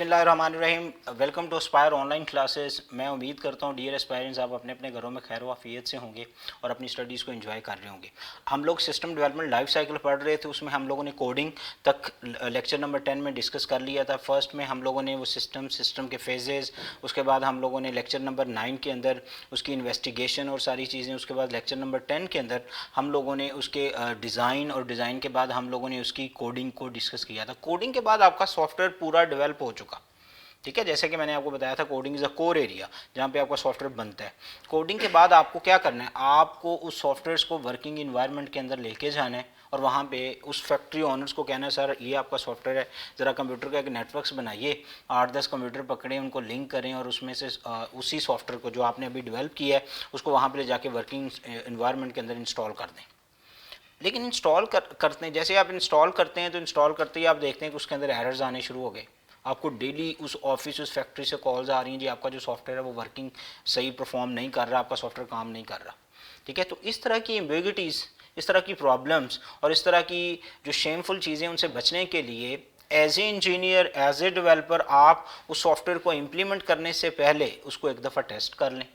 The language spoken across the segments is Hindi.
बिस्मिल्लाहिर्रहमानिर्रहीम। Welcome to aspire online classes. मैं उम्मीद करता हूँ डियर एस्पायरेंट्स आप अपने अपने घरों में खैर वाफियत से होंगे और अपनी स्टडीज़ को एंजॉय कर रहे होंगे। हम लोग सिस्टम डेवलपमेंट लाइफ साइकिल पढ़ रहे थे, उसमें हम लोगों ने कोडिंग तक लेक्चर नंबर 10 में डिस्कस कर लिया था। फर्स्ट में हम लोगों ने वो सिस्टम के फेजेज़, उसके बाद हम लोगों ने लेक्चर नंबर 9 के अंदर उसकी इन्वेस्टिगेशन और सारी चीज़ें, उसके बाद लेक्चर नंबर 10 के अंदर हम लोगों ने उसके डिज़ाइन और डिज़ाइन के बाद हम लोगों ने उसकी कोडिंग को डिस्कस किया था। कोडिंग के बाद आपका सॉफ्टवेयर पूरा डेवलप हो चुका, ठीक है। जैसे कि मैंने आपको बताया था coding is a core area जहाँ पे आपका सॉफ्टवेयर बनता है। कोडिंग के बाद आपको क्या करना है, आपको उस सॉफ्टवेयर को वर्किंग इन्वायरमेंट के अंदर लेके जाना है और वहाँ पे उस फैक्ट्री ओनर्स को कहना है सर ये आपका सॉफ्टवेयर है, ज़रा कंप्यूटर का एक नेटवर्क्स बनाइए, 8-10 कंप्यूटर पकड़ें, उनको लिंक करें और उसमें से उसी सॉफ्टवेयर को जो आपने अभी डेवलप किया है उसको वहाँ पर ले जाके वर्किंग इन्वायरमेंट के अंदर इंस्टॉल कर दें। लेकिन इंस्टॉल करते हैं, जैसे आप इंस्टॉल करते हैं तो इंस्टॉल करते ही आप देखते हैं कि उसके अंदर एरर्स आने शुरू हो गए। आपको डेली उस ऑफिस उस फैक्ट्री से कॉल्स आ रही हैं, जी आपका जो सॉफ्टवेयर है वो वर्किंग सही परफॉर्म नहीं कर रहा, आपका सॉफ्टवेयर काम नहीं कर रहा, ठीक है। तो इस तरह की एम्बिग्युइटीज़, इस तरह की प्रॉब्लम्स और इस तरह की जो शेमफुल चीज़ें, उनसे बचने के लिए as a engineer, as a developer, आप उस सॉफ्टवेयर को इम्प्लीमेंट करने से पहले उसको एक दफ़ा टेस्ट कर लें,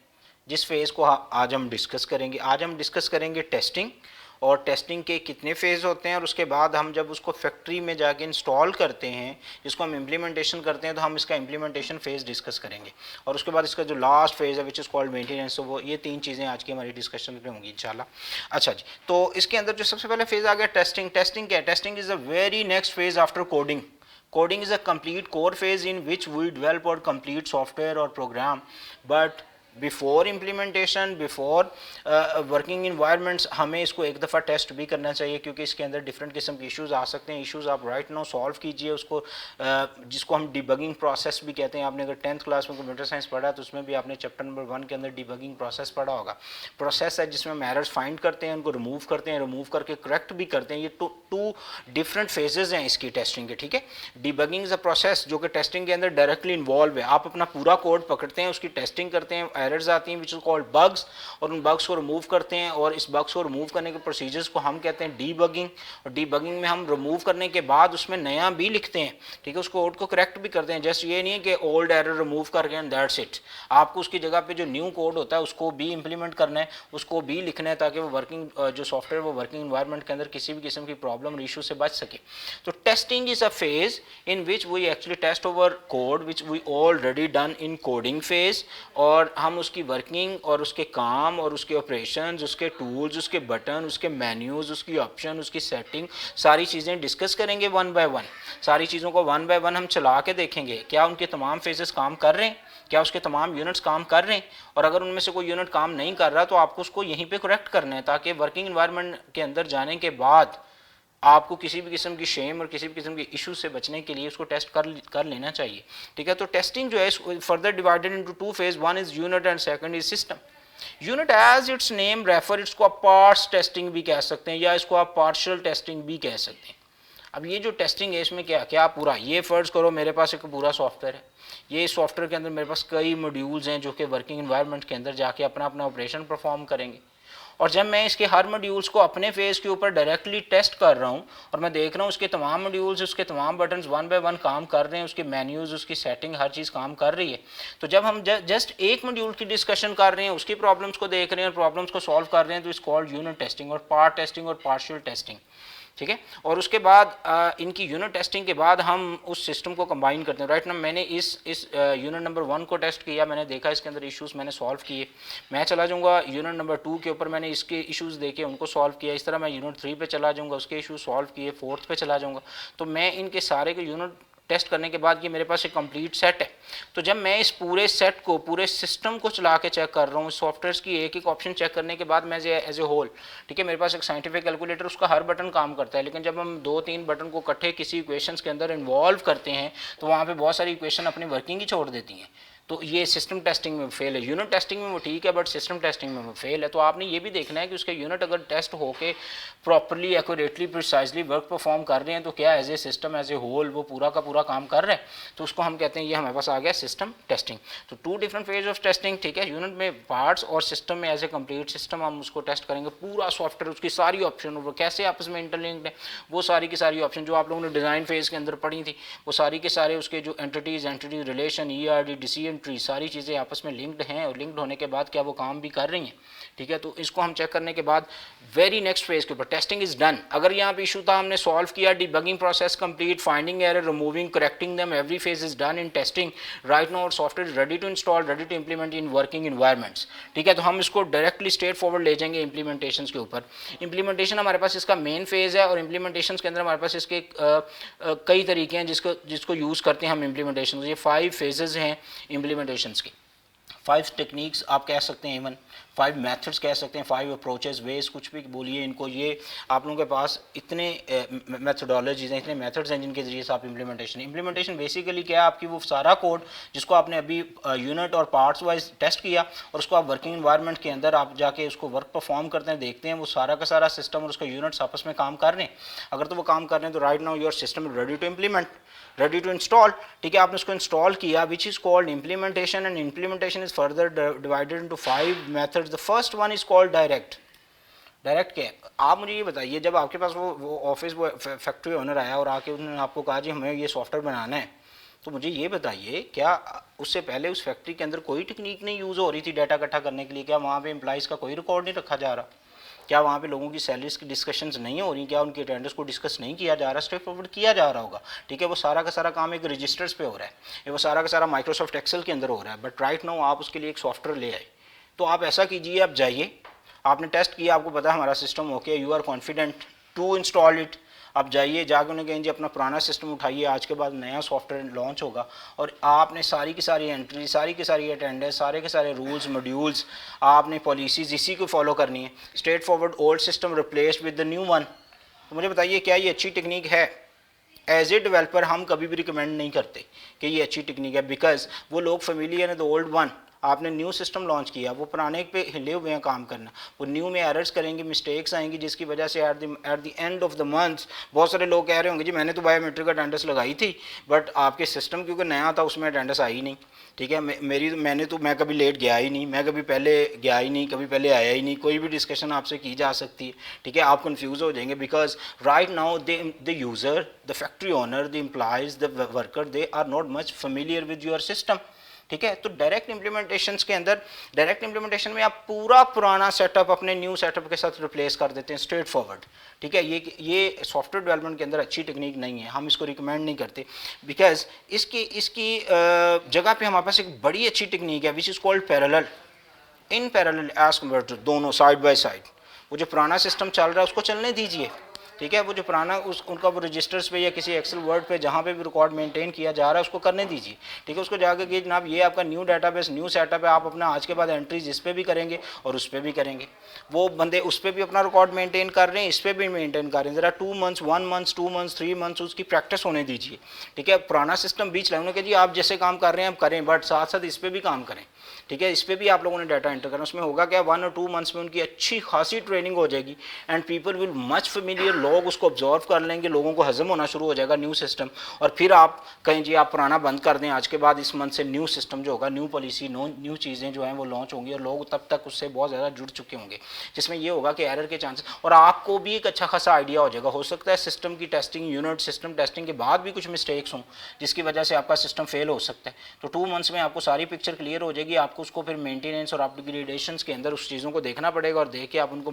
जिस फेज़ को आज हम डिस्कस करेंगे। आज हम डिस्कस करेंगे टेस्टिंग, और टेस्टिंग के कितने फेज़ होते हैं, और उसके बाद हम जब उसको फैक्ट्री में जाके इंस्टॉल करते हैं, जिसको हम इम्प्लीमेंटेशन करते हैं, तो हम इसका इम्प्लीमेंटेशन फेज़ डिस्कस करेंगे। और उसके बाद इसका जो लास्ट फेज़ है विच इज़ कॉल्ड मेंटेनेंस, तो वो ये 3 चीज़ें आज की हमारी डिस्कशन में होंगी इंशाल्लाह। अच्छा जी, तो इसके अंदर जो सबसे पहले फेज़ आ गया टेस्टिंग। टेस्टिंग क्या है? Testing is the very next phase after coding. Coding is a complete core phase in which we develop or complete software or program, but before implementation, before working environments हमें इसको एक दफ़ा टेस्ट भी करना चाहिए, क्योंकि इसके अंदर डिफरेंट किस्म के इश्यूज़ आ सकते हैं। इश्यूज़ आप राइट नाउ सॉल्व कीजिए उसको, जिसको हम डिबगिंग प्रोसेस भी कहते हैं। आपने अगर 10th क्लास में कंप्यूटर साइंस पढ़ा तो उसमें भी आपने चैप्टर नंबर 1 के अंदर डिबगिंग प्रोसेस पढ़ा होगा। प्रोसेस है जिसमें हम एरर्स फाइंड करते हैं, उनको रिमूव करते हैं, रिमूव करके करेक्ट भी करते हैं। ये टू डिफरेंट फेजेज़ हैं इसकी टेस्टिंग के, ठीक है। डिबगिंग इज़ अ प्रोसेस जो कि टेस्टिंग के अंदर डायरेक्टली इन्वॉल्व है। आप अपना पूरा कोड पकड़ते हैं, उसकी टेस्टिंग करते हैं, एरर्स आती हैं विच इज़ कॉल्ड बग्स, और उन बग्स को रिमूव करते हैं, और इस बग्स को रिमूव करने के प्रोसीजर्स को हम कहते हैं डीबगिंग। और डीबगिंग में हम रिमूव करने के बाद उसमें नया भी लिखते हैं, ठीक है, उस कोड को करेक्ट भी करते हैं। जस्ट ये नहीं है कि ओल्ड एरर रिमूव करके एंड दैट्स इट, आपको उसकी जगह पे जो न्यू कोड होता है उसको भी इंप्लीमेंट करना है, उसको भी लिखना है, ताकि वो वर्किंग जो सॉफ्टवेयर वो वर्किंग इन्वायरमेंट के अंदर किसी भी किस्म की प्रॉब्लम और इशू से बच सके। तो testing is a phase in which we actually test our code which we already done in coding phase, और हम उसकी वर्किंग और उसके काम और उसके ऑपरेशंस, उसके टूल्स, उसके बटन, उसके मेन्यूज़, उसकी ऑप्शन, उसकी सेटिंग, सारी चीज़ें डिस्कस करेंगे वन बाय वन। सारी चीज़ों को वन बाय वन हम चला के देखेंगे, क्या उनके तमाम फेजेस काम कर रहे हैं, क्या उसके तमाम यूनिट्स काम कर रहे हैं, और अगर उनमें से कोई यूनिट काम नहीं कर रहा तो आपको उसको यहीं पे करेक्ट करना है, ताकि वर्किंग इन्वायरमेंट के अंदर जाने के बाद आपको किसी भी किस्म की शेम और किसी भी किस्म के इशू से बचने के लिए उसको टेस्ट कर लेना चाहिए, ठीक है। तो टेस्टिंग जो है further divided into 2 phase, 1 is unit and second is system. Unit as its name refer, इसको आप पार्ट्स टेस्टिंग भी कह सकते हैं, या इसको आप पार्शियल टेस्टिंग भी कह सकते हैं। अब ये जो टेस्टिंग है इसमें क्या क्या पूरा, ये फर्ज करो मेरे पास एक पूरा सॉफ्टवेयर है, ये सॉफ्टवेयर के अंदर मेरे पास कई मॉड्यूल्स हैं जो कि वर्किंग इन्वायरमेंट के अंदर जाके अपना अपना ऑपरेशन परफॉर्म करेंगे, और जब मैं इसके हर मॉड्यूल्स को अपने फेज़ के ऊपर डायरेक्टली टेस्ट कर रहा हूँ और मैं देख रहा हूँ उसके तमाम मॉड्यूल्स, उसके तमाम बटन्स वन बाय वन काम कर रहे हैं, उसके मेन्यूज़, उसकी सेटिंग, हर चीज़ काम कर रही है, तो जब हम जस्ट एक मॉड्यूल की डिस्कशन कर रहे हैं, उसकी प्रॉब्लम्स को देख रहे हैं और प्रॉब्लम्स को सॉल्व कर रहे हैं, तो इस कॉल्ड यूनिट टेस्टिंग और पार्ट टेस्टिंग और पार्शियल टेस्टिंग, ठीक है। और उसके बाद इनकी यूनिट टेस्टिंग के बाद हम उस सिस्टम को कंबाइन करते हैं। राइट ना, मैंने इस यूनिट नंबर 1 को टेस्ट किया, मैंने देखा इसके अंदर इश्यूज़ मैंने सॉल्व किए, मैं चला जाऊंगा यूनिट नंबर 2 के ऊपर, मैंने इसके इश्यूज़ देखे, उनको सॉल्व किया, इस तरह मैं यूनिट 3 पे चला जाऊंगा, उसके इशूज़ सॉल्व किए, 4th पे चला जाऊंगा। तो मैं इनके सारे के यूनिट टेस्ट करने के बाद ये मेरे पास एक कंप्लीट सेट है। तो जब मैं इस पूरे सेट को, पूरे सिस्टम को चला के चेक कर रहा हूँ, सॉफ्टवेयर की एक एक ऑप्शन चेक करने के बाद मैं एज ए होल, ठीक है, मेरे पास एक साइंटिफिक कैलकुलेटर, उसका हर बटन काम करता है, लेकिन जब हम 2-3 बटन को इकट्ठे किसी इक्वेशंस के अंदर इन्वॉल्व करते हैं तो वहाँ पे बहुत सारी इक्वेशन अपनी वर्किंग ही छोड़ देती हैं। तो ये सिस्टम टेस्टिंग में फेल है। यूनिट टेस्टिंग में वो ठीक है, बट सिस्टम टेस्टिंग में वो फेल है। तो आपने ये भी देखना है कि उसके यूनिट अगर टेस्ट होके properly accurately precisely work perform कर रहे हैं तो क्या as a system as a whole वो पूरा का पूरा काम कर रहा है, तो उसको हम कहते हैं ये हमारे पास आ गया सिस्टम टेस्टिंग। तो 2 डिफरेंट फेज ऑफ टेस्टिंग, ठीक है। यूनिट में पार्ट्स और सिस्टम में एज ए कंप्लीट सिस्टम हम उसको टेस्ट करेंगे, पूरा सॉफ्टवेयर उसकी सारी ऑप्शन वो कैसे आपस में इंटरलिंक्ड है, वो सारी की सारी ऑप्शन जो आप लोगों ने डिज़ाइन फेज के अंदर पढ़ी थी, वो सारी के सारे उसके जो entity relation ERD decision tree सारी चीज़ें आपस में लिंक्ड हैं, और लिंक्ड होने के बाद क्या वो काम भी कर रही हैं, ठीक है। तो इसको हम चेक करने के बाद वेरी नेक्स्ट फेज के ऊपर टेस्टिंग इज डन। अगर यहाँ पे इशू था हमने सॉल्व किया, debugging process complete, finding error, removing, correcting them, every phase is done in testing. Right now software is ready to install, ready to implement in working environments, ठीक है। तो हम इसको डायरेक्टली स्ट्रेट फॉरवर्ड ले जाएंगे इंप्लीमेंटेशन के ऊपर। इंप्लीमेंटेशन हमारे पास इसका मेन फेज है, और इंप्लीमेंटेशन के अंदर हमारे पास इसके कई तरीके हैं जिसको यूज़ करते हैं हम इंप्लीमेंटेशन। ये 5 फेजेस हैं इंप्लीमेंटेशन के, 5 टेक्निक्स आप कह सकते हैं, इवन 5 मेथड्स कह सकते हैं, 5 अप्रोचेस, वेज, कुछ भी बोलिए इनको। ये आप लोगों के पास इतने मेथडोलॉजीज हैं, इतने मेथड्स हैं जिनके ज़रिए से आप इंप्लीमेंटेशन बेसिकली क्या है, आपकी वो सारा कोड जिसको आपने अभी यूनिट और पार्ट्स वाइज टेस्ट किया और उसको आप वर्किंग इन्वायरमेंट के अंदर आप जाके उसको वर्क परफॉर्म करते हैं, देखते हैं वो सारा का सारा सिस्टम और उसका यूनिट्स आपस में काम कर रहे हैं। अगर तो वो काम कर रहे हैं तो right now your system ready to implement, ready to install, ठीक है। आपने उसको इंस्टॉल किया, which is called implementation, and implementation is further divided into 5 methods. The first one is called direct. Direct क्या है, आप मुझे ये बताइए, जब आपके पास वो ऑफिस वो फैक्ट्री ओनर आया और आके उन्होंने आपको कहा जी हमें ये सॉफ्टवेयर बनाना है, तो मुझे ये बताइए क्या उससे पहले उस फैक्ट्री के अंदर कोई टेक्निक नहीं यूज़ हो रही थी डाटा इकट्ठा करने के लिए? क्या वहाँ पे एम्प्लॉइज़ का कोई रिकॉर्ड नहीं रखा जा रहा? क्या वहाँ पे लोगों की सैलरीज की डिस्कशंस नहीं हो रही? क्या उनकी अटेंडेंस को डिस्कस नहीं किया जा रहा? स्ट्रेट फॉरवर्ड किया जा रहा होगा, ठीक है। वो सारा का सारा काम एक रजिस्टर्स पे हो रहा है, ये वो सारा का सारा माइक्रोसॉफ्ट एक्सेल के अंदर हो रहा है। बट राइट नाउ आप उसके लिए एक सॉफ्टवेयर ले आए, तो आप ऐसा कीजिए, आप जाइए, आपने टेस्ट किया, आपको पता है हमारा system okay, you are confident to install it. आप जाइए, जाकर उन्हें कहें जी अपना पुराना सिस्टम उठाइए, आज के बाद नया सॉफ्टवेयर लॉन्च होगा, और आपने सारी की सारी एंट्री, सारी की सारी अटेंडेंस, सारे के सारे रूल्स मॉड्यूल्स, आपने पॉलिसीज़ इसी को फॉलो करनी है। Straight forward old system replaced with the new one. तो मुझे बताइए क्या ये अच्छी टेक्निक है? एज ए डेवलपर हम कभी भी रिकमेंड नहीं करते कि ये अच्छी टेक्निक है, बिकॉज वो लोग फेमिलियर है द ओल्ड वन। आपने न्यू सिस्टम लॉन्च किया, वो पुराने पे हिले हुए हैं काम करना, वो न्यू में एरर्स करेंगे, मिस्टेक्स आएंगी, जिसकी वजह से at the end of the month बहुत सारे लोग कह रहे होंगे जी मैंने तो बायोमेट्रिक अटेंडेंस लगाई थी, बट आपके सिस्टम क्योंकि नया था उसमें अटेंडेंस आई नहीं, ठीक है। मैं कभी लेट गया ही नहीं, मैं कभी पहले गया ही नहीं, कभी पहले आया ही नहीं, कोई भी डिस्कशन आपसे की जा सकती है, ठीक है। आप कंफ्यूज हो जाएंगे, because right now the user, the factory owner, the employees, the worker, they are not much familiar with your system, ठीक है। तो डायरेक्ट इंप्लीमेंटेशन के अंदर, डायरेक्ट इंप्लीमेंटेशन में आप पूरा पुराना सेटअप अपने न्यू सेटअप के साथ रिप्लेस कर देते हैं स्ट्रेट फॉरवर्ड, ठीक है। ये सॉफ्टवेयर डेवलपमेंट के अंदर अच्छी टेक्निक नहीं है, हम इसको रिकमेंड नहीं करते, बिकॉज इसकी जगह पे हमारे पास एक बड़ी अच्छी टेक्निक है which is called parallel. In parallel as converter, दोनों साइड बाय साइड, वो जो पुराना सिस्टम चल रहा है उसको चलने दीजिए, ठीक है। वो जो पुराना उनका वो रजिस्टर्स पे या किसी एक्सेल वर्ड पे जहाँ पे भी रिकॉर्ड मेंटेन किया जा रहा है उसको करने दीजिए, ठीक है। उसको जाकर कि जनाब ये आपका न्यू डाटाबेस, न्यू सेटअप है, आप अपना आज के बाद एंट्रीज इस पर भी करेंगे और उस पर भी करेंगे। वो बंदे उस पर भी अपना रिकॉर्ड मेंटेन कर रहे हैं, इस पर भी मेंटेन कर रहे हैं, ज़रा 2 मंथ्स 1 मंथ्स 2 मंथ्स 3 मंथ्स उसकी प्रैक्टिस होने दीजिए, ठीक है। पुराना सिस्टम बीच लाने के जी आप जैसे काम कर रहे हैं आप करें, बट साथ साथ इस पर भी काम करें, ठीक है। इस पर भी आप लोगों ने डाटा एंटर करना, उसमें होगा क्या 1 और 2 मंथ्स में उनकी अच्छी खासी ट्रेनिंग हो जाएगी, and people will much familiar, लोग उसको ऑब्जर्व कर लेंगे, लोगों को हजम होना शुरू हो जाएगा न्यू सिस्टम। और फिर आप कहें जी आप पुराना बंद कर दें, आज के बाद इस मंथ से न्यू सिस्टम जो होगा, न्यू पॉलिसी, न्यू चीज़ें जो हैं वो लॉन्च होंगी, और लोग तब तक उससे बहुत ज़्यादा जुड़ चुके होंगे, जिसमें ये होगा कि एरर के चांसेस, और आपको भी एक अच्छा खासा आइडिया हो जाएगा। हो सकता है सिस्टम की टेस्टिंग, यूनिट सिस्टम टेस्टिंग के बाद भी कुछ मिस्टेक्स हों जिसकी वजह से आपका सिस्टम फेल हो सकता है, तो 2 मंथ्स में आपको सारी पिक्चर क्लियर हो जाएगी। आपको उसको फिर मेंटेनेंस और अपग्रेडेशन के अंदर उस चीज़ों को देखना पड़ेगा, और देख के आप उनको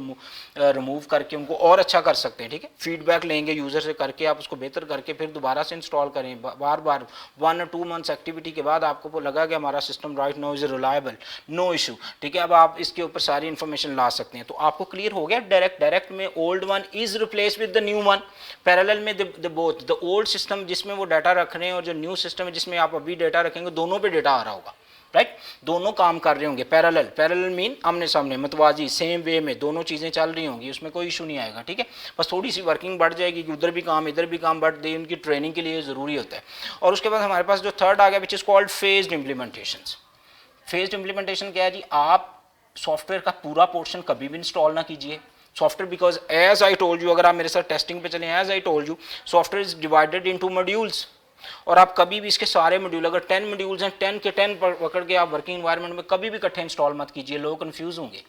रिमूव करके उनको और अच्छा कर सकते हैं, ठीक है। फीडबैक लेंगे यूज़र से करके आप उसको बेहतर करके फिर दोबारा से इंस्टॉल करें, बार बार 1 और 2 मंथ्स एक्टिविटी के बाद आपको वो लगा कि हमारा system right now is reliable, no issue, ठीक है। अब आप इसके ऊपर सारी इन्फॉर्मेशन ला सकते हैं। तो आपको क्लियर हो गया, डायरेक्ट में old one is replace with the new one, parallel में the both, the old system जिसमें वो डाटा रख रहे हैं और जो न्यू सिस्टम है जिसमें आप अभी डाटा रखेंगे, दोनों पे डाटा आ रहा होगा, राइट, दोनों काम कर रहे होंगे। पैरेलल मीन आमने सामने, मतवाजी, सेम वे में दोनों चीज़ें चल रही होंगी, उसमें कोई इशू नहीं आएगा, ठीक है। बस थोड़ी सी वर्किंग बढ़ जाएगी कि उधर भी काम इधर भी काम, बट दे उनकी ट्रेनिंग के लिए ज़रूरी होता है। और उसके बाद हमारे पास जो थर्ड आ गया विच is called phased implementations. Phased implementation क्या है जी, आप सॉफ्टवेयर का पूरा पोर्शन कभी भी इंस्टॉल ना कीजिए software, because as I told you, अगर आप मेरे साथ टेस्टिंग पे चलें, as I told you software is divided into modules, और आप कभी भी इसके सारे मॉड्यूल, अगर 10 मॉड्यूल्स हैं 10 के 10 पकड़ के आप वर्किंग एनवायरनमेंट में कभी भी इकट्ठे इंस्टॉल मत कीजिए, लोग कंफ्यूज होंगे।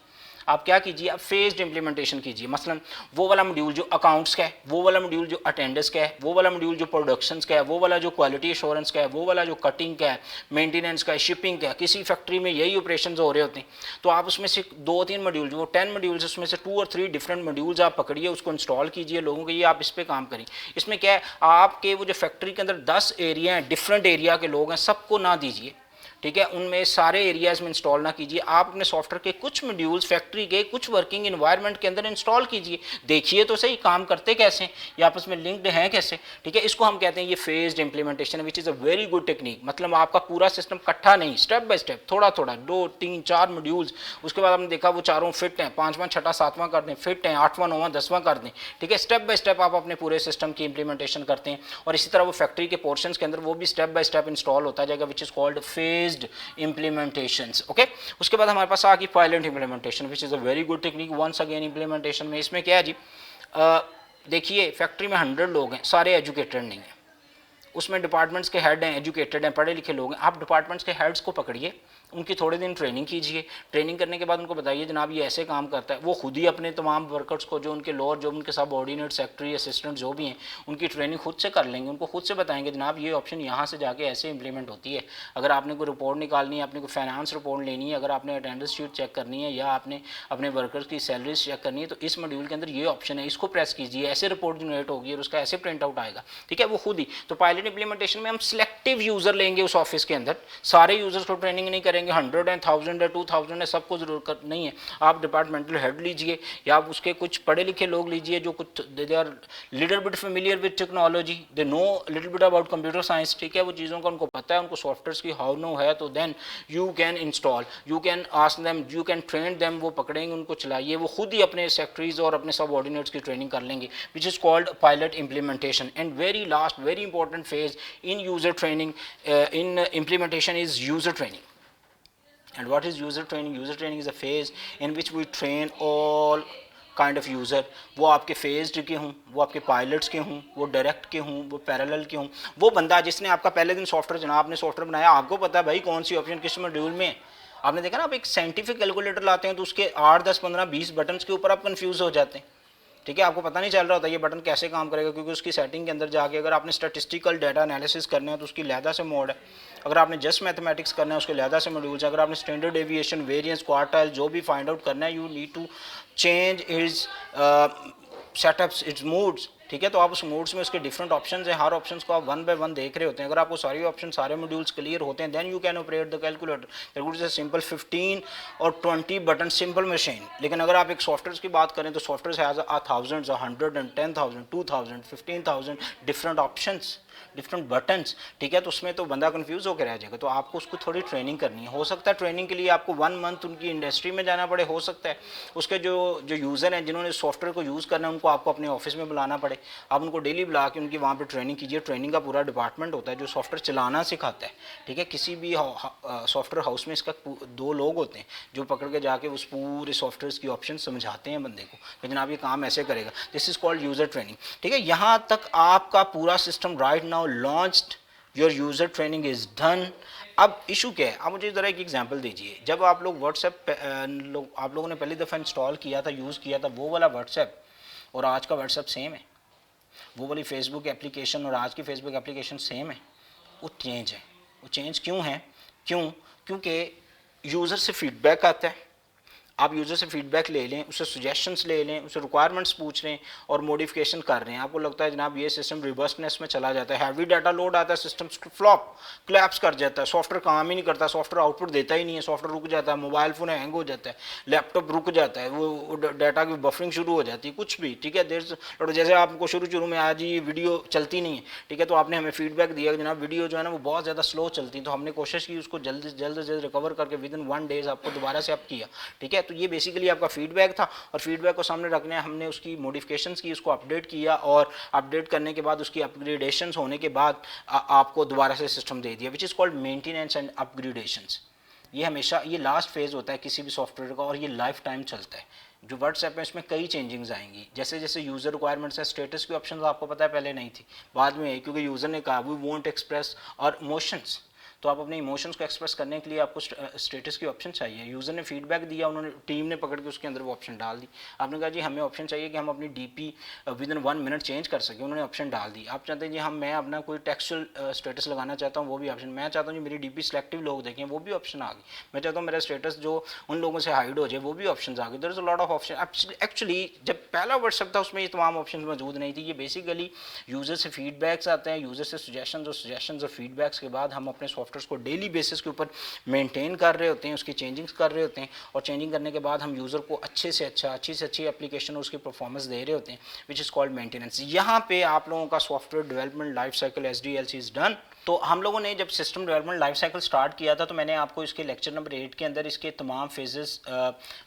आप क्या कीजिए, आप फेज्ड इंप्लीमेंटेशन कीजिए। मसलन वो वाला मॉड्यूल जो अकाउंट्स का है, वो वाला मॉड्यूल जो अटेंडेंस का है, वो वाला मॉड्यूल जो प्रोडक्शंस का है, वो वाला जो क्वालिटी एश्योरेंस का है, वो वाला जो कटिंग का है, मेंटेनेंस का है, शिपिंग का है, किसी फैक्ट्री में यही ऑपरेशन हो रहे होते हैं, तो आप उसमें से 2-3 मॉड्यूल, जो 10 मॉड्यूल्स उसमें से 2 और 3 डिफरेंट मॉड्यूल्स आप पकड़िए, उसको इंस्टॉल कीजिए लोगों के, ये आप इस पर काम करिए। इसमें क्या है, आपके वो जो फैक्ट्री के अंदर 10 एरिया हैं, डिफरेंट एरिया के लोग हैं, सबको ना दीजिए, ठीक है, उनमें सारे एरियाज में इंस्टॉल ना कीजिए। आप अपने सॉफ्टवेयर के कुछ मॉड्यूल्स फैक्ट्री के कुछ वर्किंग एनवायरनमेंट के अंदर इंस्टॉल कीजिए, देखिए तो सही काम करते कैसे, ये आपस में लिंक्ड हैं कैसे, ठीक है। इसको हम कहते हैं ये phased implementation, which is a very good technique. मतलब आपका पूरा सिस्टम इकट्ठा नहीं, स्टेप बाय स्टेप, थोड़ा थोड़ा, 2, 3, 4 मॉड्यूल्स, उसके बाद आपने देखा वो चारों फिट हैं, 5वां 6वां 7वां कर दें, फिट हैं, 8वां 9वां 10वां कर दें, ठीक है। स्टेप बाय स्टेप आप अपने पूरे सिस्टम की इंप्लीमेंटेशन करते हैं, और इसी तरह वो फैक्ट्री के पोर्शंस के अंदर वो भी स्टेप बाय स्टेप इंस्टॉल होता जाएगा, which is called phased implementations, okay. उसके बाद हमारे पास आ गई pilot implementation, which is a very good technique once again implementation में। इसमें क्या है जी, देखिए फैक्ट्री में 100 लोग हैं, सारे एजुकेटेड नहीं हैं, उसमें डिपार्टमेंट्स के हेड हैं, एजुकेटेड हैं, पढ़े लिखे लोग हैं। आप डिपार्टमेंट्स के हेड्स को पकड़िए, उनकी थोड़े दिन ट्रेनिंग कीजिए, ट्रेनिंग करने के बाद उनको बताइए जनाब ये ऐसे काम करता है। वो खुद ही अपने तमाम वर्कर्स को, जो उनके लोअर, जो उनके सब ऑर्डिनेट, सेक्रेटरी, असिस्टेंट जो भी हैं, उनकी ट्रेनिंग खुद से कर लेंगे, उनको खुद से बताएंगे जनाब ये ऑप्शन यहाँ से जाके ऐसे इंप्लीमेंट होती है। अगर आपने कोई रिपोर्ट निकालनी है, आपने कोई फाइनेंस रिपोर्ट लेनी है, अगर आपने अटेंडेंस शीट चेक करनी है, या आपने अपने वर्कर्स की सैलरीज चेक करनी है, तो इस मॉड्यूल के अंदर ये ऑप्शन है, इसको प्रेस कीजिए, ऐसे रिपोर्ट जनरेट होगी और उसका ऐसे प्रिंट आउट आएगा, ठीक है, वो खुद ही। तो पायलट इंप्लीमेंटेशन में हम सिलेक्टिव यूज़र लेंगे उस ऑफिस के अंदर, सारे यूजर्स को ट्रेनिंग नहीं करेंगे, 100 है, 1000 है, 2000 है, सबको जरूरत नहीं है। आप डिपार्टमेंटल हेड लीजिए, या आप उसके कुछ पढ़े लिखे लोग लीजिए जो कुछ they are little bit familiar with technology, they know little bit about computer science, ठीक है, वो चीज़ों का उनको पता है, उनको सॉफ्टवेयर की हाउ नो है, तो then you can install, you can ask them, you can train them, वो पकड़ेंगे, उनको चलाइए, वो खुद ही अपने सेक्रेटरीज और अपने सब ऑर्डिनेट्स की ट्रेनिंग कर लेंगे, विच is called pilot implementation. And very last very important phase in user training, in implementation is user training. And what is user training? User training is a phase in which we train all kind of user, वो आपके फेज्ड के हों, वो आपके पायलट्स के हों, वो डायरेक्ट के हों, वो पैरेलल के हों, वो बंदा जिसने आपका पहले दिन सॉफ्टवेयर, जनाब आपने सॉफ्टवेयर बनाया, आपको पता है भाई कौन सी ऑप्शन किस मॉड्यूल में है। आपने देखा ना, आप एक साइंटिफिक कैलकुलेटर लाते हैं तो उसके 8, 10, 15, 20 बटन्स के ऊपर आप कंफ्यूज हो जाते हैं, ठीक है, आपको पता नहीं चल रहा होता ये बटन कैसे काम करेगा, क्योंकि उसकी सेटिंग के अंदर जाके अगर आपने स्टैटिस्टिकल डाटा एनालिसिस करना है तो उसकी लहदा से मोड है, अगर आपने जस्ट मैथमेटिक्स करना है उसके लहदा से मॉड्यूल्स है, अगर आपने स्टैंडर्ड डेविएशन, वेरिएंस, क्वार्टाइल जो भी फाइंड आउट करना है, you need to change is setups, its moods, ठीक है। तो आप उस मोड्स में उसके डिफरेंट ऑप्शंस हैं, हर ऑप्शंस को आप 1 बाय 1 देख रहे होते हैं। अगर आपको सारे ऑप्शन, सारे मॉड्यूल्स क्लियर होते हैं, then you can operate the calculator. Calculator is a simple 15 और 20 बटन सिंपल मशीन। लेकिन अगर आप एक सॉफ्टवेयर की बात करें तो software has thousands, 110,000, 2000, 15,000 different options, different buttons, ठीक है। तो उसमें तो बंदा कंफ्यूज होकर रह जाएगा। तो आपको उसको थोड़ी ट्रेनिंग करनी है। हो सकता है ट्रेनिंग के लिए आपको 1 मंथ उनकी इंडस्ट्री में जाना पड़े, हो सकता है उसके जो यूज़र हैं जिन्होंने सॉफ्टवेयर को यूज़ करना है उनको आपको अपने ऑफिस में बुलाना पड़े। आप उनको डेली बुला के उनकी वहाँ पर ट्रेनिंग कीजिए। ट्रेनिंग का पूरा डिपार्टमेंट होता है जो सॉफ्टवेयर चलाना सिखाता है, ठीक है। किसी भी सॉफ्टवेयर हाउस में इसका 2 लोग होते हैं जो पकड़ के जाके उस पूरे सॉफ्टवेयर की ऑप्शन समझाते हैं बंदे को कि जनाब ये काम ऐसे करेगा। This is called user training, ठीक है। यहाँ तक आपका पूरा system right now launched, your user training is done. अब इशू क्या है, आप मुझे ज़रा एक एग्जांपल दीजिए। जब आप लोग व्हाट्सएप आप लोगों ने पहली दफ़ा इंस्टॉल किया था, यूज़ किया था, वो वाला व्हाट्सएप और आज का व्हाट्सएप सेम है? वो वाली फेसबुक एप्लीकेशन और आज की फेसबुक एप्लीकेशन सेम है? वो चेंज है। वो चेंज क्यों है? क्योंकि यूज़र से फीडबैक आता है। आप यूज़र से फीडबैक ले लें, उससे सजेशंस ले लें, उससे रिक्वायरमेंट्स पूछ लें और मॉडिफिकेशन कर रहे हैं। आपको लगता है जनाब ये सिस्टम रिवर्सनेस में चला जाता है, हैवी डाटा लोड आता है, सिस्टम फ्लॉप क्लैप्स कर जाता है, सॉफ्टवेयर काम ही नहीं करता, सॉफ्टवेयर आउटपुट देता ही नहीं है, सॉफ्टवेयर रुक जाता है, मोबाइल फ़ोन हैंग हो जाता है, लैपटॉप रुक जाता है, वो डाटा की बफरिंग शुरू हो जाती है, कुछ भी, ठीक है। देर से जैसे आपको शुरू में आज ये वीडियो चलती नहीं है, ठीक है, तो आपने हमें फीडबैक दिया जनाब वीडियो जो है ना वो बहुत ज़्यादा स्लो चलती है, तो हमने कोशिश की उसको जल्द रिकवर करके विदिन 1 डेज़ आपको दोबारा से अप किया, ठीक है। तो ये बेसिकली आपका फीडबैक था और फीडबैक को सामने रखने हमने उसकी मॉडिफिकेशंस की, उसको अपडेट किया और अपडेट करने के बाद उसकी अपग्रेडेशंस होने के बाद आपको दोबारा से सिस्टम दे दिया, which is called maintenance and upgradations, ये हमेशा ये लास्ट फेज़ होता है किसी भी सॉफ्टवेयर का और ये लाइफ टाइम चलता है। जो व्हाट्सएप है इसमें कई चेंजिंग्स आएंगी, जैसे जैसे यूज़र रिक्वायरमेंट्स है, स्टेटस की ऑप्शन आपको पता है पहले नहीं थी, बाद में आई क्योंकि यूज़र ने कहा वी वॉन्ट एक्सप्रेस और इमोशंस। तो आप अपने इमोशंस को एक्सप्रेस करने के लिए आपको स्टेटस की ऑप्शन चाहिए। यूज़र ने फीडबैक दिया, उन्होंने टीम ने पकड़ के उसके अंदर वो ऑप्शन डाल दी। आपने कहा जी हमें ऑप्शन चाहिए कि हम अपनी DP with in 1 minute change कर सकें, उन्होंने ऑप्शन डाल दी। आप चाहते हैं जी मैं अपना कोई टेक्सचुअल स्टेटस लगाना चाहता हूँ, वो भी ऑप्शन। मैं चाहता हूँ जी मेरी डीपी सिलेक्टिव लोग देखें, वो भी ऑप्शन आ गई। मैं चाहता हूँ मेरा स्टेटस जो उन लोगों से हाइड हो जाए, वो भी ऑप्शन आ गए। There is a lot of option. Actually जब पहला व्हाट्सएप था उसमें ये तमाम ऑप्शन मौजूद नहीं थी। ये बेसिकली यूज़र से फीडबैक्स आते हैं, यूज़र से सजेशन और फीडबैक्स के बाद हम अपने सॉफ्टवेयर को डेली बेसिस के ऊपर मेंटेन कर रहे होते हैं, उसकी चेंजिंग्स कर रहे होते हैं, और चेंजिंग करने के बाद हम यूज़र को अच्छी से अच्छी एप्लीकेशन और उसकी परफॉर्मेंस दे रहे होते हैं, विच इज़ कॉल्ड मेंटेनेंस। यहाँ पे आप लोगों का software development life cycle SDLC is done. तो हम लोगों ने जब system development life cycle start किया था तो मैंने आपको इसके लेक्चर नंबर 8 के अंदर इसके तमाम फेजेस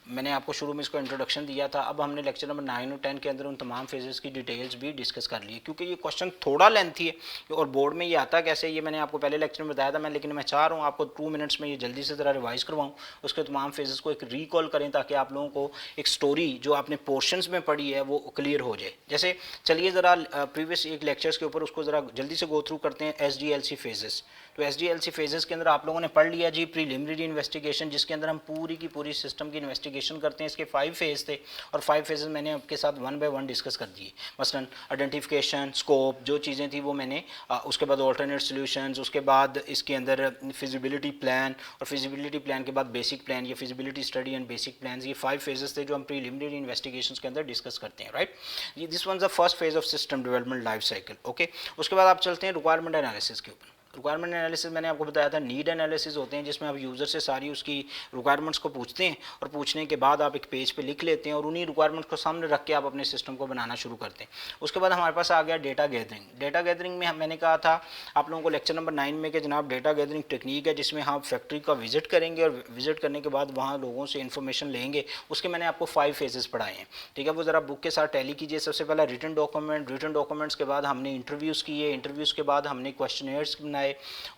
मैंने आपको शुरू में इसको इंट्रोडक्शन दिया था। अब हमने लेक्चर नंबर 9 और 10 के अंदर उन तमाम फेजेस की डिटेल्स भी डिस्कस कर ली है, क्योंकि ये क्वेश्चन थोड़ा लेंथी है और बोर्ड में ये आता कैसे, ये मैंने आपको पहले लेक्चर में बताया था लेकिन मैं चाह रहा हूँ आपको 2 मिनट्स में ये जल्दी से ज़रा रिवाइज करवाऊँ, उसके तमाम फेजेस को एक रिकॉल करें ताकि आप लोगों को एक स्टोरी जो आपने पोर्शंस में पढ़ी है वो क्लियर हो जाए। जैसे चलिए ज़रा प्रीवियस एक लेक्चर्स के ऊपर उसको ज़रा जल्दी से गो थ्रू करते हैं। SDLC फेजेस, तो SDLC फेजेस के अंदर आप लोगों ने पढ़ लिया जी प्रीलिमिनरी इन्वेस्टिगेशन, जिसके अंदर हम पूरी की पूरी सिस्टम की इन्वेस्टिगेशन करते हैं। इसके 5 फेज थे और 5 फेजेस मैंने आपके साथ 1 बाय 1 डिस्कस कर दिए। मसलन आइडेंटिफिकेशन, स्कोप, जो चीज़ें थी वो मैंने उसके बाद ऑल्टरनेट सॉल्यूशंस, उसके बाद इसके अंदर फिजिबिलिटी प्लान, और फिजिबिलिटी प्लान के बाद बेसिक प्लान, ये feasibility study and basic plan, ये 5 फेजेस थे जो हम प्रीलिमिनरी इन्वेस्टिगेशन के अंदर डिस्कस करते हैं, राइट। ये this one the first phase of system development life cycle, okay. उसके बाद आप चलते हैं रिक्वायरमेंट एनालिसिस के ऊपर। रिक्वायरमेंट एनालिसिस मैंने आपको बताया था, नीड एनालिसिस होते हैं जिसमें आप यूज़र से सारी उसकी रिक्वायरमेंट्स को पूछते हैं और पूछने के बाद आप एक पेज पे लिख लेते हैं और उन्हीं रिक्वायरमेंट्स को सामने रख के आप अपने सिस्टम को बनाना शुरू करते हैं। उसके बाद हमारे पास आ गया डेटा गैदरिंग। डेटा गैदरिंग में मैंने कहा था आप लोगों को लेक्चर नंबर 9 में कि जनाब डेटा गैदरिंग टेक्निक है जिसमें हम फैक्ट्री का विजिट करेंगे और विजिट करने के बाद वहाँ लोगों से इन्फॉर्मेशन लेंगे। उसके मैंने आपको 5 फेजेस पढ़ाए हैं, ठीक है। वो ज़रा बुक के साथ टैली कीजिए। सबसे पहला रिटन डॉक्यूमेंट्स के बाद हमने इंटरव्यूज़ किए, इंटरव्यूज़ के बाद हमने क्वेश्चनेयर्स बनाए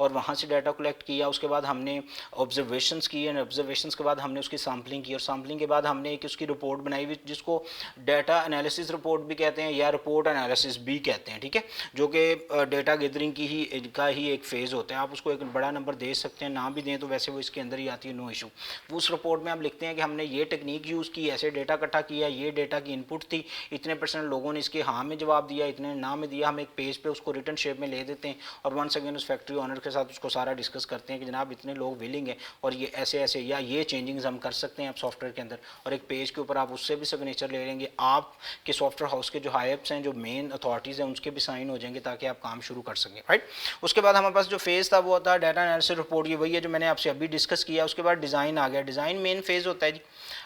और वहाँ से डाटा कलेक्ट किया। उसके बाद हमने ऑब्जर्वेशंस किए, ऑब्जर्वेशंस के बाद हमने उसकी सैम्पलिंग की और सैम्पलिंग के बाद हमने एक उसकी रिपोर्ट बनाई हुई जिसको डाटा एनालिसिस रिपोर्ट भी कहते हैं या रिपोर्ट एनालिसिस भी कहते हैं, ठीक है, जो कि डेटा गैदरिंग की ही एक फ़ेज़ होता है। आप उसको एक बड़ा नंबर दे सकते हैं, ना भी दें तो वैसे वो इसके अंदर ही आती है, नो इशू। उस रिपोर्ट में आप लिखते हैं कि हमने ये टेक्निक यूज़ की, ऐसे डेटा इकट्ठा किया, ये डेटा की इनपुट थी, इतने % लोगों ने इसके हाँ में जवाब दिया, इतने ना में दिया। हम एक पेज पे उसको रिटन शेप में ले देते हैं और वंस अगेन उस फैक्ट्री ऑनर के साथ उसको सारा डिस्कस करते हैं कि जनाब इतने लोग विलिंग हैं और ये ऐसे ऐसे या ये चेंजिंग्स हम कर सकते हैं आप सॉफ्टवेयर के अंदर, और एक पेज के ऊपर आप उससे भी सिग्नेचर ले लेंगे। आपके सॉफ्टवेयर हाउस के जो हाईअप्स हैं, जो मेन अथॉरिटीज़ हैं, उनके भी साइन हो जाएंगे ताकि आप काम शुरू कर सकें, राइट। उसके बाद हमारे पास जो फेज़ था वो होता है डाटा एनालिसिस रिपोर्ट, ये वही है जो मैंने आपसे अभी डिस्कस किया। उसके बाद डिज़ाइन आ गया। डिज़ाइन मेन फेज़ होता है जी।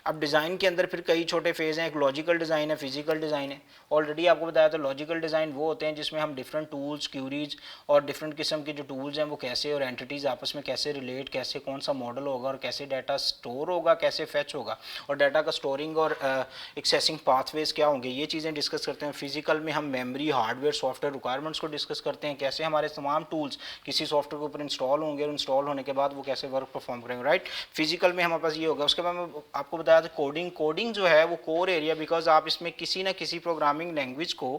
अब डिज़ाइन के अंदर फिर कई छोटे फेज़ हैं, एक लॉजिकल डिज़ाइन है, फिजिकल डिज़ाइन है। ऑलरेडी आपको बताया था लॉजिकल डिज़ाइन वो होते हैं जिसमें हम डिफरेंट टूल्स, क्यूरीज और डिफरेंट किस्म के जो टूल्स हैं वो कैसे और एंटिटीज़ आपस में कैसे रिलेट, कैसे कौन सा मॉडल होगा और कैसे डाटा स्टोर होगा, कैसे फैच होगा और डाटा का स्टोरिंग और एक्सेसिंग पाथवेज क्या होंगे, ये चीज़ें डिस्कस करते हैं। फिजिकल में हम मेमोरी, हार्डवेयर, सॉफ्टवेयर रिक्वायरमेंट्स को डिस्कस करते हैं, कैसे हमारे तमाम टूल्स किसी सॉफ्टवेयर के ऊपर इंस्टॉल होंगे और इंस्टॉल होने के बाद वो कैसे वर्क परफॉर्म करेंगे, राइट। फिजिकल में हमारे पास ये होगा। उसके बाद मैं आपको बताया था कोडिंग जो है वो कोर एरिया, बिकॉज आप इसमें किसी ना किसी प्रोग्रामिंग लैंग्वेज को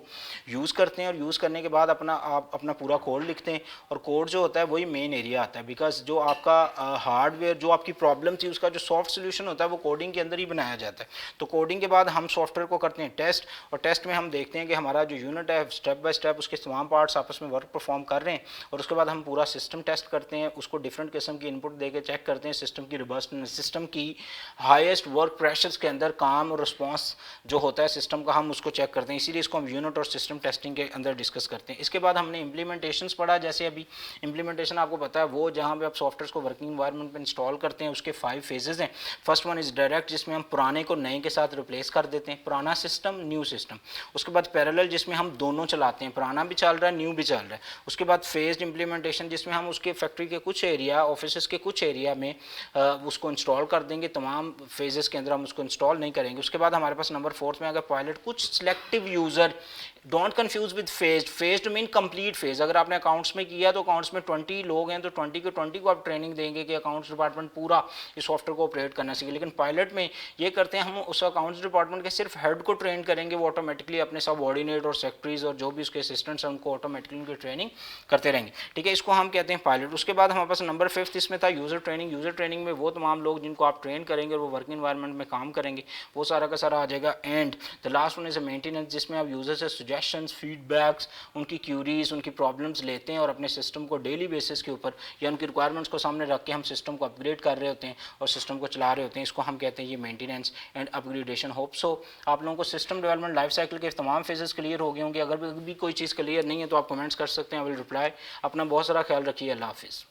यूज़ करते हैं और यूज़ करने के बाद आप अपना पूरा कोड लिखते हैं और कोड जो होता है वही मेन एरिया आता है। बिकॉज जो आपका हार्डवेयर, जो आपकी प्रॉब्लम थी, उसका जो सॉफ्ट सोल्यूशन होता है वो कोडिंग के अंदर ही बनाया जाता है। तो कोडिंग के बाद हम सॉफ्टवेयर को करते हैं टेस्ट, और टेस्ट में हम देखते हैं कि हमारा जो यूनिट है स्टेप बाय स्टेप उसके तमाम पार्ट्स आपस में वर्क परफॉर्म कर रहे हैं, और उसके बाद हम पूरा सिस्टम टेस्ट करते हैं, उसको डिफरेंट किस्म की इनपुट दे के चेक करते हैं सिस्टम की रोबस्टनेस, सिस्टम की हाईएस्ट वर्क प्रेशर्स के अंदर काम और रिस्पॉन्स जो होता है सिस्टम का, हम उसको चेक करते हैं। इसीलिए इसको हम यूनिट और सिस्टम टेस्टिंग के अंदर डिस्कस करते हैं। इसके बाद हमने इंप्लीमेंटेशंस पढ़ा। जैसे अभी इंप्लीमेंटेशन आपको पता है वो जहाँ पे आप सॉफ्टवेयर को वर्किंग एनवायरनमेंट में इंस्टॉल करते हैं, उसके 5 फेजेस हैं। फर्स्ट वन इज़ डायरेक्ट, जिसमें हम पुराने को नए के साथ रिप्लेस कर देते हैं, पुराना सिस्टम न्यू सिस्टम। उसके बाद पैरेलल, जिसमें हम दोनों चलाते हैं, पुराना भी चल रहा है न्यू भी चल रहा है। उसके बाद फेज्ड इंप्लीमेंटेशन, जिसमें हम उसके फैक्ट्री के कुछ एरिया, ऑफिस के कुछ एरिया में उसको इंस्टॉल कर देंगे तमाम फेजेस के अंदर हम उसको इंस्टॉल नहीं करेंगे। उसके बाद हमारे पास नंबर 4 में अगर पायलट कुछ selective user, don't confuse with phased, phased mean complete phase. अगर आपने अकाउंट्स में किया तो अकाउंट्स में 20 लोग हैं तो 20 को आप ट्रेनिंग देंगे कि अकाउंट्स डिपार्टमेंट पूरा इस सॉफ्टवेयर को ऑपरेट करना सीखे। लेकिन पायलट में ये करते हैं, हम उस अकाउंट्स डिपार्टमेंट के सिर्फ हेड को ट्रेन करेंगे, वो ऑटोमेटिकली अपने सबऑर्डिनेट और सेक्रेटरीज और जो भी उसके असिस्टेंट्स हैं उनको ऑटोमेटिकली उनकी ट्रेनिंग करते रहेंगे, ठीक है। इसको हम कहते हैं पायलट। उसके बाद हमारे पास नंबर 5 इसमें था यूज़र ट्रेनिंग। यूज़र ट्रेनिंग में वो तमाम लोग जिनको आप ट्रेन करेंगे और वो वर्किंग इन्वायरमेंट में काम करेंगे, वो सारा का सारा आ जाएगा। And the last one is a maintenance, जिसमें आप यूज़र से सजेशंस, फीडबैक्स, उनकी क्यूरीज, उनकी प्रॉब्लम्स लेते हैं और अपने सिस्टम को डेली बेसिस के ऊपर या उनकी रिक्वायरमेंट्स को सामने रख के हम सिस्टम को अपग्रेड कर रहे होते हैं और सिस्टम को चला रहे होते हैं। इसको हम कहते हैं ये maintenance and upgradation. Hope so आप लोगों को सिस्टम डेवलपमेंट लाइफ साइकिल के तमाम फेजेस क्लियर हो गए होंगे। अगर भी कोई चीज़ क्लियर नहीं है तो आप कमेंट्स कर सकते हैं, आई विल रिप्लाई। अपना बहुत सारा ख्याल रखिए। अल्लाह हाफिज़।